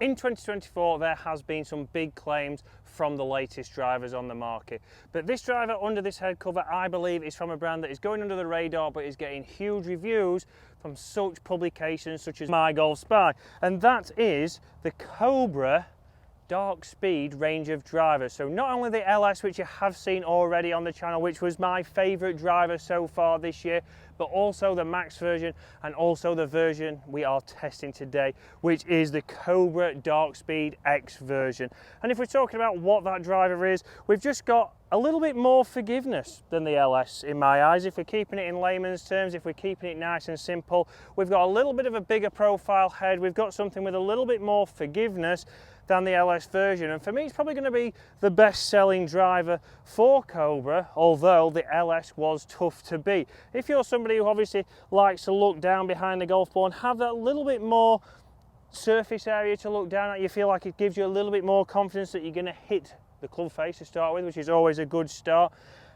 In 2024, there has been some big claims from the latest drivers on the market. But this driver under this head cover, I believe, is from a brand that is going under the radar, but is getting huge reviews from such publications such as My Golf Spy. And that is the Cobra Darkspeed range of drivers. So not only the LS, which you have seen already on the channel, which was my favorite driver so far this year, but also the Max version and also the version we are testing today, which is the Cobra Darkspeed X version. And if we're talking about what that driver is, we've just got a little bit more forgiveness than the LS in my eyes. If we're keeping it in layman's terms, if we're keeping it nice and simple, we've got a little bit of a bigger profile head. We've got something with a little bit more forgiveness than the LS version, and for me it's probably going to be the best selling driver for Cobra, although the LS was tough to beat. If you're somebody who obviously likes to look down behind the golf ball and have that little bit more surface area to look down at, you feel like it gives you a little bit more confidence that you're going to hit the club face to start with, which is always a good start,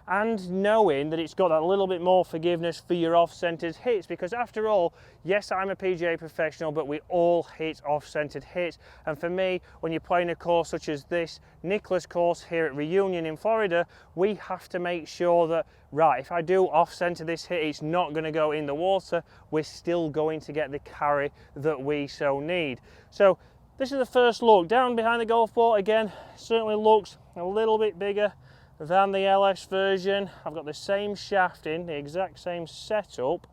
and knowing that it's got that little bit more forgiveness for your off-centered hits, because after all, yes, I'm a PGA professional, but we all hit off-centered hits. And for me, when you're playing a course such as this Nicklaus course here at Reunion in Florida, we have to make sure that, right, if I do off-center this hit, it's not going to go in the water. We're still going to get the carry that we so need. So this is the first look. Down behind the golf ball, again, certainly looks a little bit bigger than the LS version. I've got the same shaft in, the exact same setup.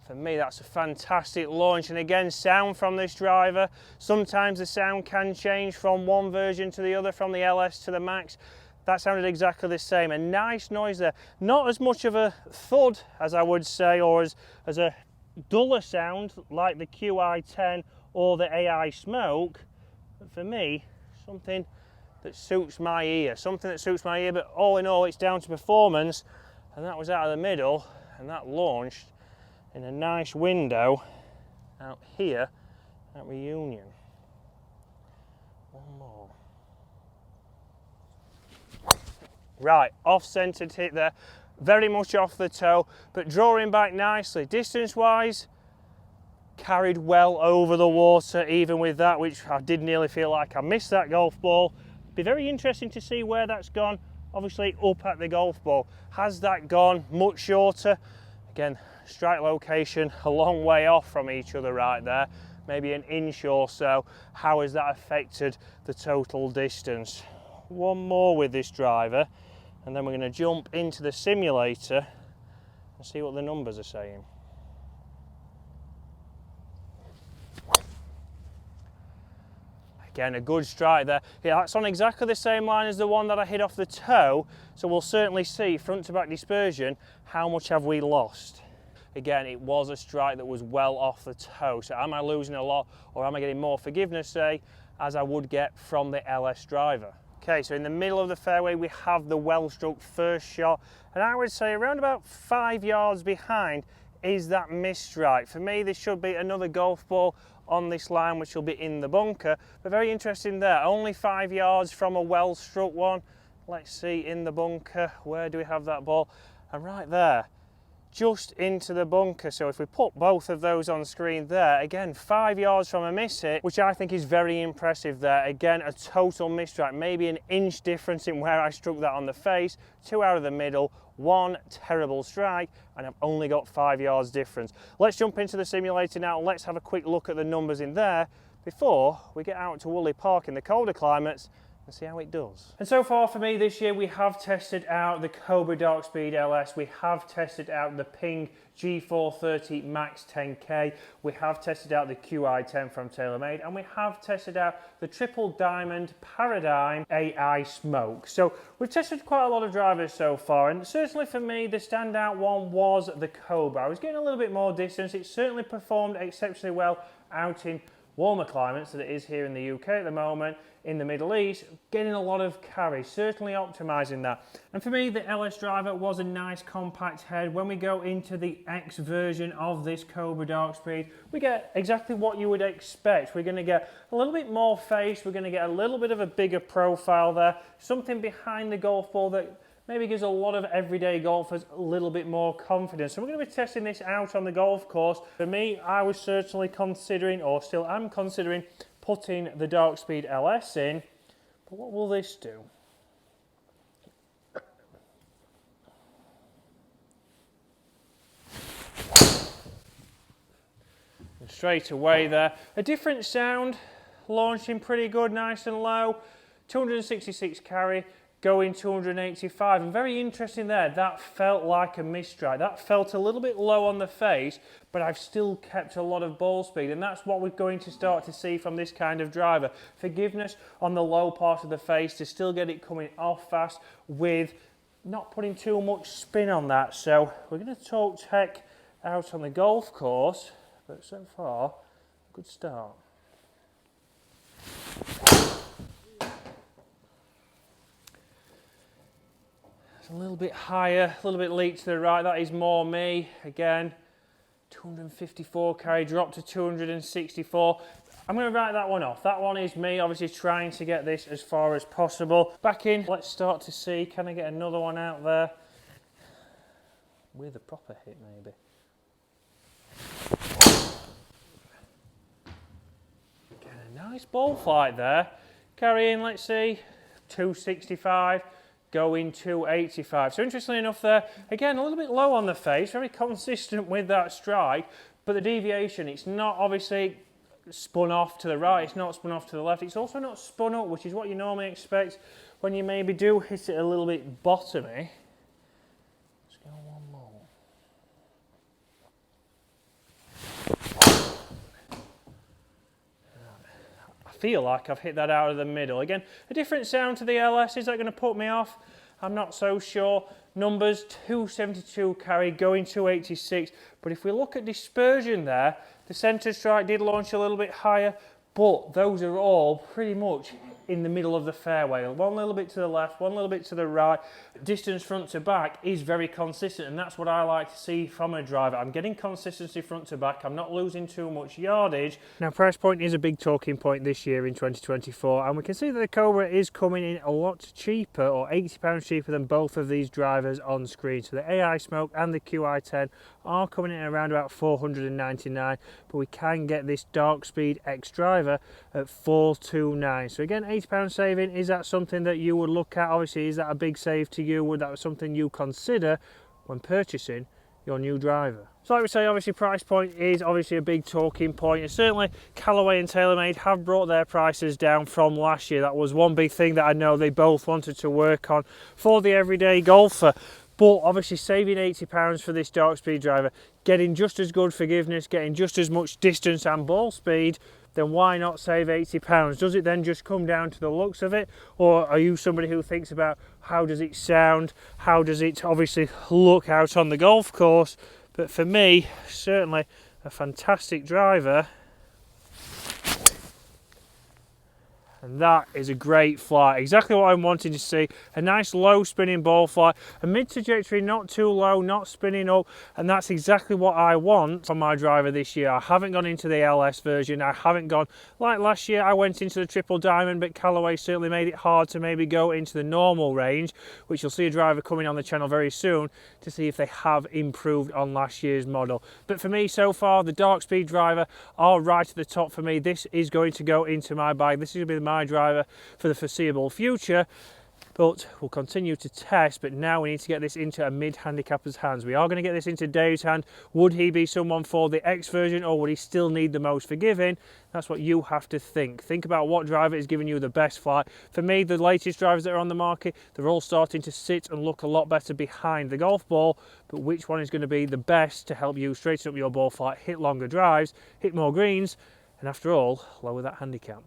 For me, that's a fantastic launch, and again, sound from this driver. Sometimes the sound can change from one version to the other, from the LS to the Max. That sounded exactly the same. A nice noise there. Not as much of a thud as I would say, or as a duller sound like the QI10 or the AI Smoke. For me, something that suits my ear, but all in all, it's down to performance, and that was out of the middle, and that launched in a nice window out here at Reunion. One more. Right, off-centered hit there, very much off the toe, but drawing back nicely. Distance-wise, carried well over the water even with that, which I did nearly feel like I missed that golf ball. Be very interesting to see where that's gone, obviously up at the golf ball. Has that gone much shorter? Again, strike location a long way off from each other right there, maybe an inch or so. How has that affected the total distance? One more with this driver, and then we're going to jump into the simulator and see what the numbers are saying. Again, a good strike there. Yeah, that's on exactly the same line as the one that I hit off the toe, so we'll certainly see front to back dispersion, how much have we lost. Again, it was a strike that was well off the toe, so am I losing a lot, or am I getting more forgiveness, say, as I would get from the LS driver? Okay, so in the middle of the fairway we have the well-struck first shot, and I would say around about 5 yards behind is that missed strike. For me, this should be another golf ball on this line, which will be in the bunker, but very interesting there, only 5 yards from a well-struck one. Let's see, in the bunker, where do we have that ball? And right there, just into the bunker. So if we put both of those on screen there, again, 5 yards from a miss hit, which I think is very impressive there. Again, a total miss strike, maybe an inch difference in where I struck that on the face, 2 out of the middle, 1 terrible strike, and I've only got 5 yards difference. Let's jump into the simulator now. Let's have a quick look at the numbers in there before we get out to Woolley Park in the colder climates and see how it does. And so far for me this year, we have tested out the Cobra Darkspeed LS, we have tested out the Ping G430 Max 10K, we have tested out the QI10 from TaylorMade, and we have tested out the Triple Diamond Paradigm AI Smoke. So we've tested quite a lot of drivers so far, and certainly for me the standout one was the Cobra. I was getting a little bit more distance. It certainly performed exceptionally well out in warmer climates that it is here in the UK at the moment, in the Middle East, getting a lot of carry, certainly optimising that. And for me, the LS driver was a nice compact head. When we go into the X version of this Cobra Darkspeed, we get exactly what you would expect. We're going to get a little bit more face, we're going to get a little bit of a bigger profile there, something behind the golf ball that maybe gives a lot of everyday golfers a little bit more confidence. So we're going to be testing this out on the golf course. For me, I was certainly considering, or still am considering, putting the Darkspeed LS in. But what will this do? And straight away there, a different sound, launching pretty good, nice and low, 266 carry, going 285, and very interesting there, that felt like a misstrike. That felt a little bit low on the face, but I've still kept a lot of ball speed, and that's what we're going to start to see from this kind of driver. Forgiveness on the low part of the face to still get it coming off fast with not putting too much spin on that. So we're going to talk tech out on the golf course, but so far, good start. It's a little bit higher, a little bit leak to the right. That is more me. Again, 254 carry, drop to 264. I'm going to write that one off. That one is me, obviously trying to get this as far as possible. Back in, let's start to see, can I get another one out there? With a proper hit, maybe. Get a nice ball flight there. Carry in, let's see, 265. Going 285. So interestingly enough there, again, a little bit low on the face, very consistent with that strike, but the deviation, it's not obviously spun off to the right, it's not spun off to the left, it's also not spun up, which is what you normally expect when you maybe do hit it a little bit bottomy. Let's go one more. I feel like I've hit that out of the middle. Again, a different sound to the LS. Is that going to put me off? I'm not so sure. Numbers, 272 carry, going 286. But if we look at dispersion there, the centre strike did launch a little bit higher, but those are all pretty much in the middle of the fairway. One little bit to the left, one little bit to the right. Distance front to back is very consistent, and that's what I like to see from a driver. I'm getting consistency front to back. I'm not losing too much yardage. Now, price point is a big talking point this year in 2024, and we can see that the Cobra is coming in a lot cheaper, or £80 cheaper than both of these drivers on screen. So the AI Smoke and the QI10 are coming in around about $499, but we can get this Darkspeed X driver at $429. So again, £80 saving. Is that something that you would look at? Obviously, is that a big save to you? Would that be something you consider when purchasing your new driver? So like we say, obviously price point is obviously a big talking point, and certainly Callaway and TaylorMade have brought their prices down from last year. That was one big thing that I know they both wanted to work on for the everyday golfer. But obviously saving £80 for this Darkspeed driver, getting just as good forgiveness, getting just as much distance and ball speed, then why not save £80? Does it then just come down to the looks of it? Or are you somebody who thinks about how does it sound? How does it obviously look out on the golf course? But for me, certainly a fantastic driver. And that is a great flight, exactly what I'm wanting to see. A nice low spinning ball flight, a mid trajectory, not too low, not spinning up, and that's exactly what I want from my driver this year. I haven't gone into the LS version, I haven't gone, like last year I went into the Triple Diamond, but Callaway certainly made it hard to maybe go into the normal range, which you'll see a driver coming on the channel very soon to see if they have improved on last year's model. But for me so far, the Darkspeed driver are right at the top for me. This is going to go into my bag. This is going to be my driver for the foreseeable future, but we'll continue to test. But now we need to get this into a mid-handicapper's hands. We are going to get this into Dave's hand. Would he be someone for the X version, or would he still need the most forgiving? That's what you have to think. Think about what driver is giving you the best flight. For me, the latest drivers that are on the market, they're all starting to sit and look a lot better behind the golf ball, but which one is going to be the best to help you straighten up your ball flight, hit longer drives, hit more greens, and after all, lower that handicap?